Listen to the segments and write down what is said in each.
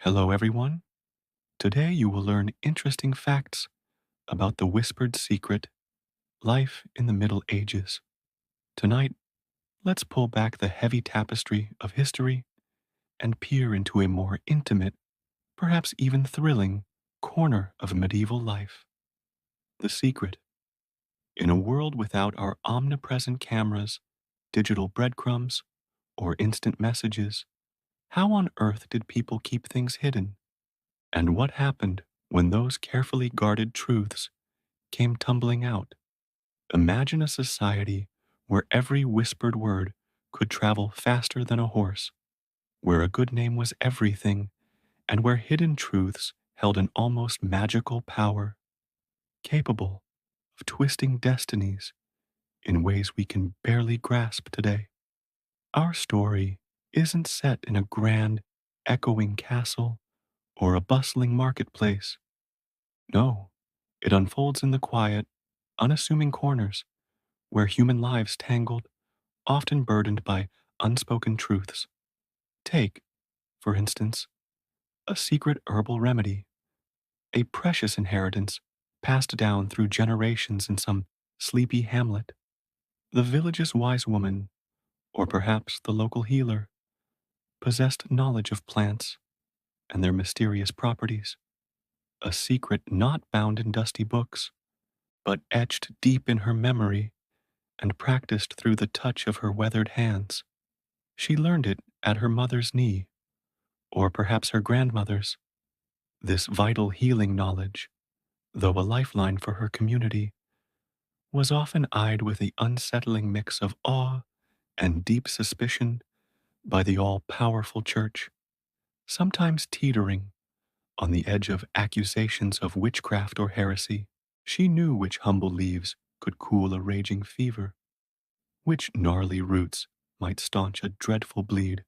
Hello, everyone. Today you will learn interesting facts about the whispered secret, life in the Middle Ages. Tonight, let's pull back the heavy tapestry of history and peer into a more intimate, perhaps even thrilling, corner of medieval life. The secret. In a world without our omnipresent cameras, digital breadcrumbs, or instant messages, how on earth did people keep things hidden? And what happened when those carefully guarded truths came tumbling out? Imagine a society where every whispered word could travel faster than a horse, where a good name was everything, and where hidden truths held an almost magical power, capable of twisting destinies in ways we can barely grasp today. Our story isn't set in a grand, echoing castle or a bustling marketplace. No, it unfolds in the quiet, unassuming corners where human lives tangled, often burdened by unspoken truths. Take, for instance, a secret herbal remedy, a precious inheritance passed down through generations in some sleepy hamlet. The village's wise woman, or perhaps the local healer, possessed knowledge of plants and their mysterious properties, a secret not bound in dusty books, but etched deep in her memory and practiced through the touch of her weathered hands. She learned it at her mother's knee, or perhaps her grandmother's. This vital healing knowledge, though a lifeline for her community, was often eyed with the unsettling mix of awe and deep suspicion by the all powerful church, sometimes teetering on the edge of accusations of witchcraft or heresy. She knew which humble leaves could cool a raging fever, which gnarly roots might staunch a dreadful bleed,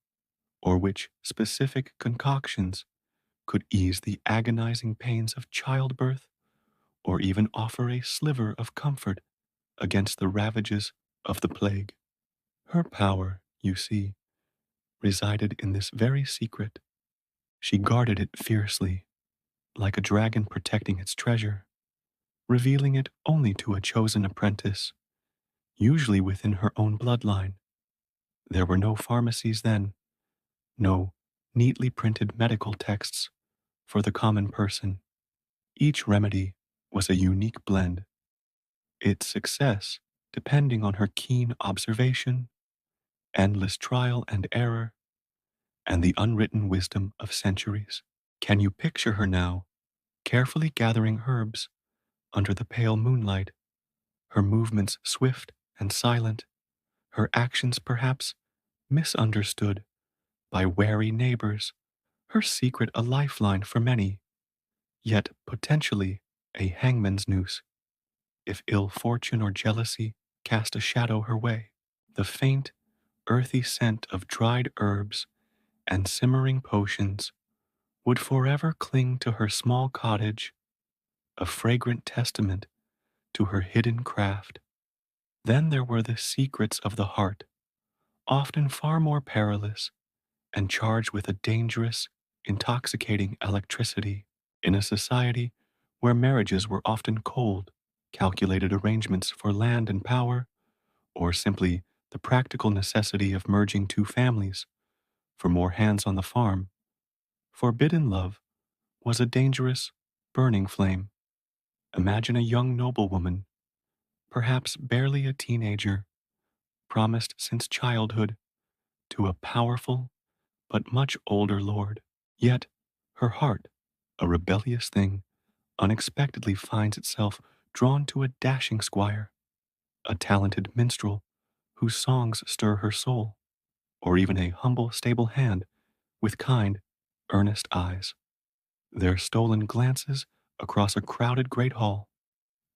or which specific concoctions could ease the agonizing pains of childbirth or even offer a sliver of comfort against the ravages of the plague. Her power, you see, resided in this very secret. She guarded it fiercely, like a dragon protecting its treasure, revealing it only to a chosen apprentice, usually within her own bloodline. There were no pharmacies then, no neatly printed medical texts for the common person. Each remedy was a unique blend, its success depending on her keen observation, endless trial and error, and the unwritten wisdom of centuries. Can you picture her now, carefully gathering herbs under the pale moonlight, her movements swift and silent, her actions perhaps misunderstood by wary neighbors, her secret a lifeline for many, yet potentially a hangman's noose if ill fortune or jealousy cast a shadow her way? The faint, earthy scent of dried herbs and simmering potions would forever cling to her small cottage, a fragrant testament to her hidden craft. Then there were the secrets of the heart, often far more perilous and charged with a dangerous, intoxicating electricity. In a society where marriages were often cold, calculated arrangements for land and power, or simply the practical necessity of merging two families for more hands on the farm, forbidden love was a dangerous, burning flame. Imagine a young noblewoman, perhaps barely a teenager, promised since childhood to a powerful but much older lord. Yet her heart, a rebellious thing, unexpectedly finds itself drawn to a dashing squire, a talented minstrel whose songs stir her soul, or even a humble stable hand with kind, earnest eyes. Their stolen glances across a crowded great hall,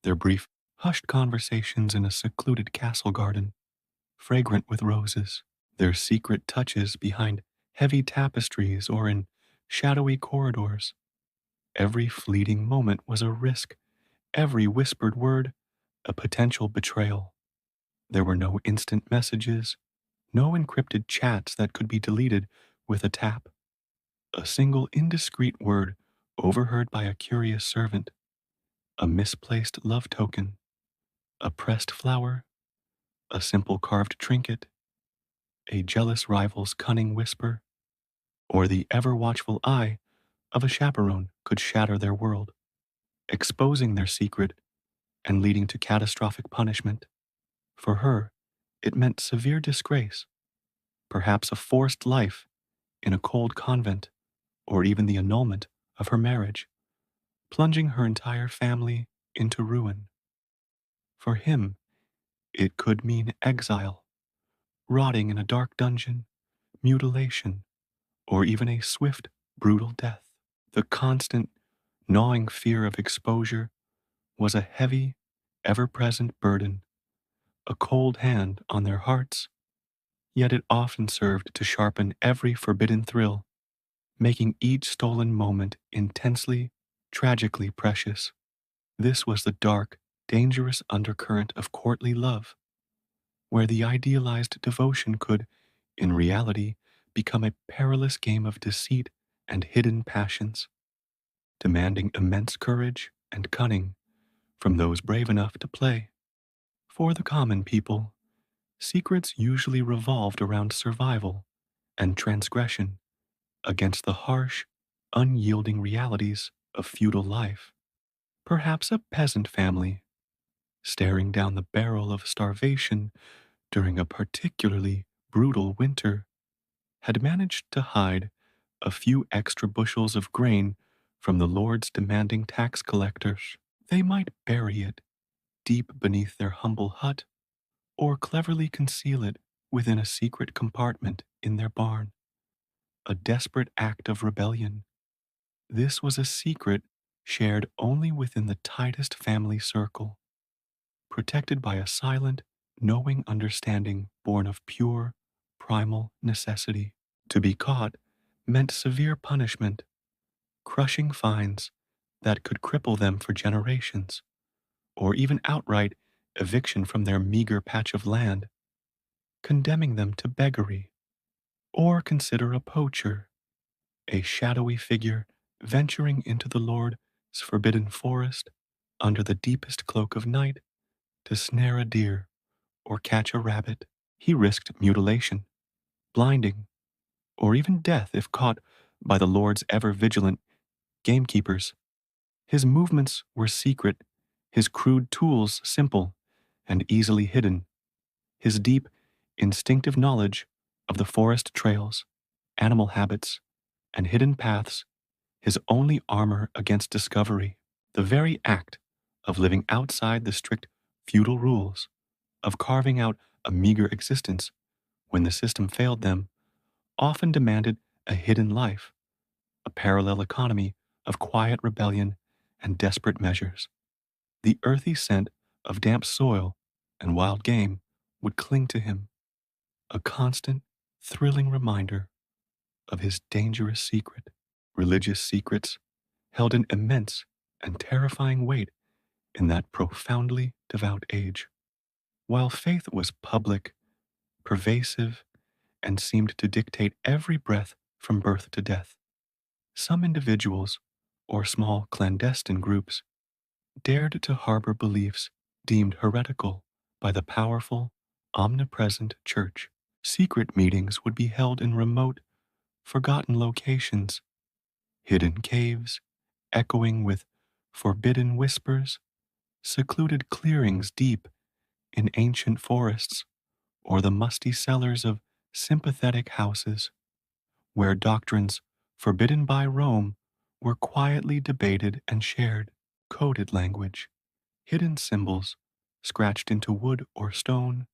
their brief, hushed conversations in a secluded castle garden, fragrant with roses, their secret touches behind heavy tapestries or in shadowy corridors. Every fleeting moment was a risk, every whispered word a potential betrayal. There were no instant messages, no encrypted chats that could be deleted with a tap. A single indiscreet word overheard by a curious servant, a misplaced love token, a pressed flower, a simple carved trinket, a jealous rival's cunning whisper, or the ever watchful eye of a chaperone could shatter their world, exposing their secret and leading to catastrophic punishment. For her, it meant severe disgrace, perhaps a forced life in a cold convent, or even the annulment of her marriage, plunging her entire family into ruin. For him, it could mean exile, rotting in a dark dungeon, mutilation, or even a swift, brutal death. The constant, gnawing fear of exposure was a heavy, ever present burden, a cold hand on their hearts, yet it often served to sharpen every forbidden thrill, making each stolen moment intensely, tragically precious. This was the dark, dangerous undercurrent of courtly love, where the idealized devotion could, in reality, become a perilous game of deceit and hidden passions, demanding immense courage and cunning from those brave enough to play. For the common people, secrets usually revolved around survival and transgression against the harsh, unyielding realities of feudal life. Perhaps a peasant family, staring down the barrel of starvation during a particularly brutal winter, had managed to hide a few extra bushels of grain from the Lord's demanding tax collectors. They might bury it deep beneath their humble hut, or cleverly conceal it within a secret compartment in their barn. A desperate act of rebellion. This was a secret shared only within the tightest family circle, protected by a silent, knowing understanding born of pure, primal necessity. To be caught meant severe punishment, crushing fines that could cripple them for generations, or even outright eviction from their meager patch of land, condemning them to beggary. Or consider a poacher, a shadowy figure venturing into the Lord's forbidden forest under the deepest cloak of night to snare a deer or catch a rabbit. He risked mutilation, blinding, or even death if caught by the Lord's ever vigilant gamekeepers. His movements were secret, his crude tools simple and easily hidden, his deep, instinctive knowledge of the forest trails, animal habits, and hidden paths his only armor against discovery. The very act of living outside the strict feudal rules, of carving out a meager existence when the system failed them, often demanded a hidden life, a parallel economy of quiet rebellion and desperate measures. The earthy scent of damp soil and wild game would cling to him, a constant, thrilling reminder of his dangerous secret. Religious secrets held an immense and terrifying weight in that profoundly devout age. While faith was public, pervasive, and seemed to dictate every breath from birth to death, some individuals, or small clandestine groups, dared to harbor beliefs deemed heretical by the powerful, omnipresent church. Secret meetings would be held in remote, forgotten locations, hidden caves, echoing with forbidden whispers, secluded clearings deep in ancient forests, or the musty cellars of sympathetic houses, where doctrines forbidden by Rome were quietly debated and shared. Coded language, hidden symbols scratched into wood or stone,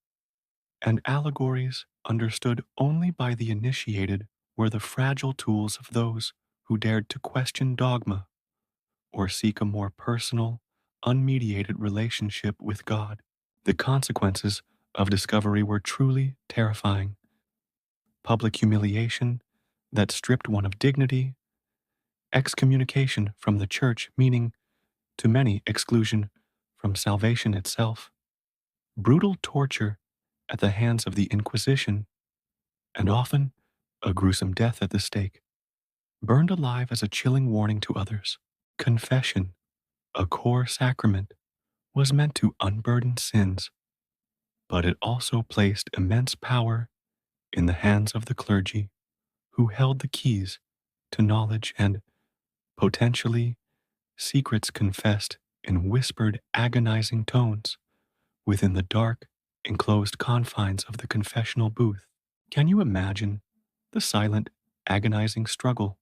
and allegories understood only by the initiated were the fragile tools of those who dared to question dogma or seek a more personal, unmediated relationship with God. The consequences of discovery were truly terrifying. Public humiliation that stripped one of dignity, excommunication from the church, meaning, to many, exclusion from salvation itself, brutal torture at the hands of the Inquisition, and often a gruesome death at the stake. burned alive as a chilling warning to others. Confession, a core sacrament, was meant to unburden sins, but it also placed immense power in the hands of the clergy, who held the keys to knowledge and, potentially, secrets confessed in whispered, agonizing tones within the dark, enclosed confines of the confessional booth. Can you imagine the silent, agonizing struggle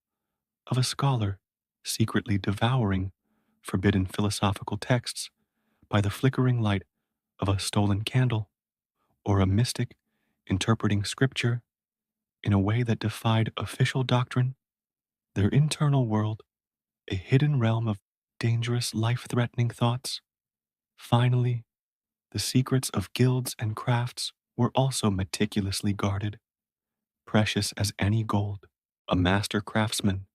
of a scholar secretly devouring forbidden philosophical texts by the flickering light of a stolen candle, or a mystic interpreting scripture in a way that defied official doctrine, their internal world, a hidden realm of dangerous, life threatening thoughts? Finally, the secrets of guilds and crafts were also meticulously guarded, precious as any gold. A master craftsman,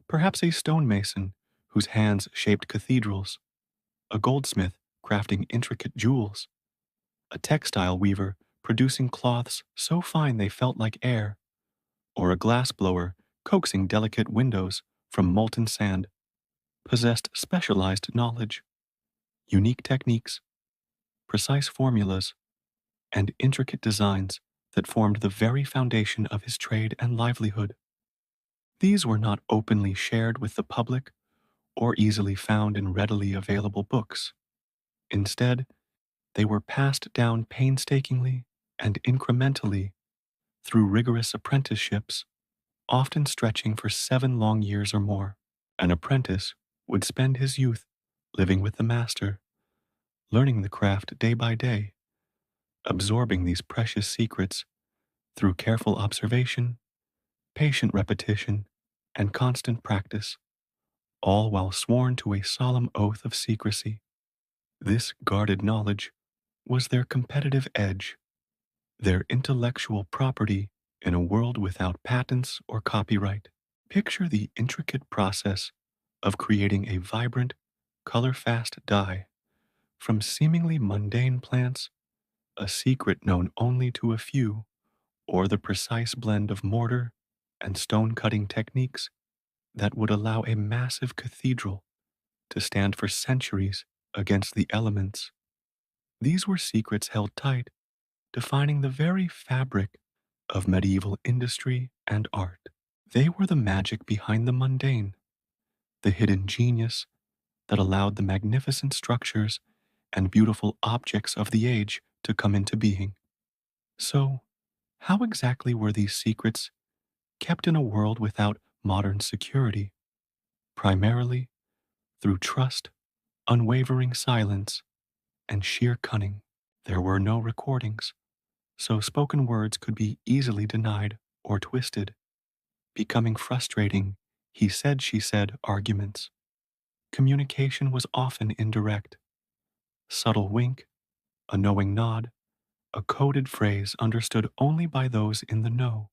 perhaps a stonemason whose hands shaped cathedrals, a goldsmith crafting intricate jewels, a textile weaver producing cloths so fine they felt like air, or a glassblower coaxing delicate windows from molten sand, possessed specialized knowledge, unique techniques, precise formulas, and intricate designs that formed the very foundation of his trade and livelihood. These were not openly shared with the public or easily found in readily available books. Instead, they were passed down painstakingly and incrementally through rigorous apprenticeships, often stretching for 7 long years or more. An apprentice would spend his youth living with the master, learning the craft day by day, absorbing these precious secrets through careful observation, patient repetition, and constant practice, all while sworn to a solemn oath of secrecy. This guarded knowledge was their competitive edge, their intellectual property in a world without patents or copyright. Picture the intricate process of creating a vibrant, color-fast dye from seemingly mundane plants, a secret known only to a few, or the precise blend of mortar and stone cutting techniques that would allow a massive cathedral to stand for centuries against the elements. These were secrets held tight, defining the very fabric of medieval industry and art. They were the magic behind the mundane, the hidden genius that allowed the magnificent structures and beautiful objects of the age to come into being. So, how exactly were these secrets kept in a world without modern security? Primarily through trust, unwavering silence, and sheer cunning. There were no recordings, so spoken words could be easily denied or twisted, becoming frustrating he said she said arguments. Communication was often indirect. Subtle wink, a knowing nod, a coded phrase understood only by those in the know,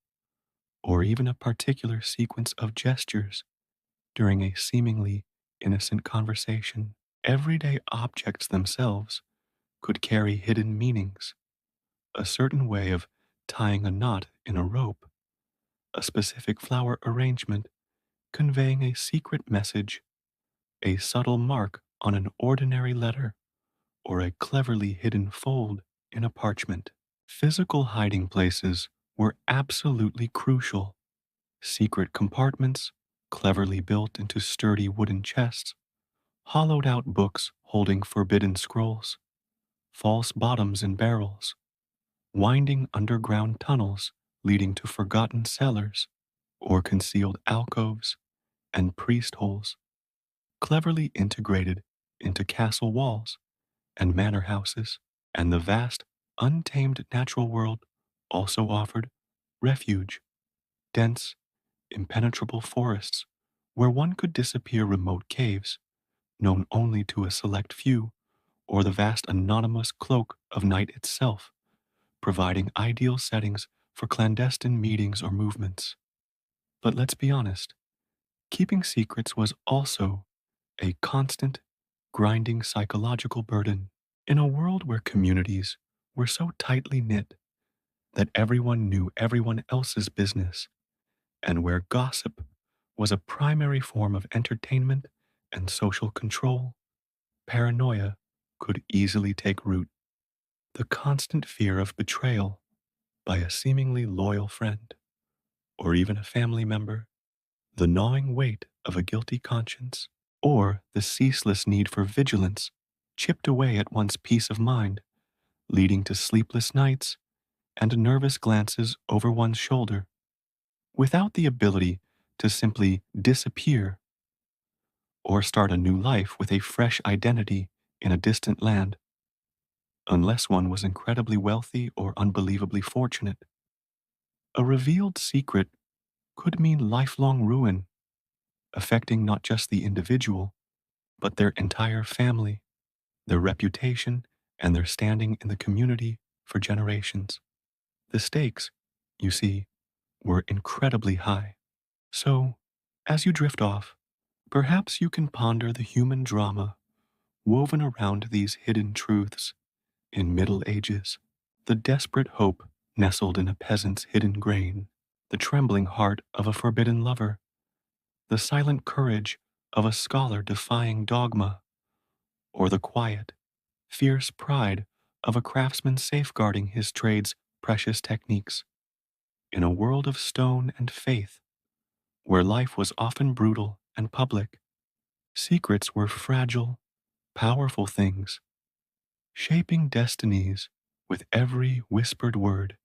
or even a particular sequence of gestures during a seemingly innocent conversation. Everyday objects themselves could carry hidden meanings, a certain way of tying a knot in a rope, a specific flower arrangement conveying a secret message, a subtle mark on an ordinary letter, or a cleverly hidden fold in a parchment. Physical hiding places were absolutely crucial. Secret compartments, cleverly built into sturdy wooden chests, hollowed out books holding forbidden scrolls, false bottoms in barrels, winding underground tunnels leading to forgotten cellars, or concealed alcoves and priest holes, cleverly integrated into castle walls and manor houses. And the vast, untamed natural world also offered refuge, dense, impenetrable forests where one could disappear, remote caves known only to a select few, or the vast anonymous cloak of night itself, providing ideal settings for clandestine meetings or movements. But let's be honest, keeping secrets was also a constant, grinding psychological burden. In a world where communities were so tightly knit that everyone knew everyone else's business, and where gossip was a primary form of entertainment and social control, paranoia could easily take root. The constant fear of betrayal by a seemingly loyal friend or even a family member, the gnawing weight of a guilty conscience, or the ceaseless need for vigilance chipped away at one's peace of mind, leading to sleepless nights and nervous glances over one's shoulder. Without the ability to simply disappear or start a new life with a fresh identity in a distant land, unless one was incredibly wealthy or unbelievably fortunate, a revealed secret could mean lifelong ruin, affecting not just the individual, but their entire family, their reputation, and their standing in the community for generations. The stakes, you see, were incredibly high. So, as you drift off, perhaps you can ponder the human drama woven around these hidden truths in Middle Ages, the desperate hope nestled in a peasant's hidden grain, the trembling heart of a forbidden lover, the silent courage of a scholar defying dogma, or the quiet, fierce pride of a craftsman safeguarding his trade's precious techniques. In a world of stone and faith, where life was often brutal and public, secrets were fragile, powerful things, shaping destinies with every whispered word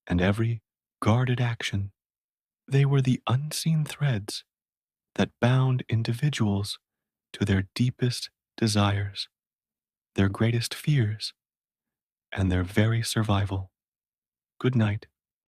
and every guarded action. They were the unseen threads that bound individuals to their deepest desires, their greatest fears, and their very survival. Good night.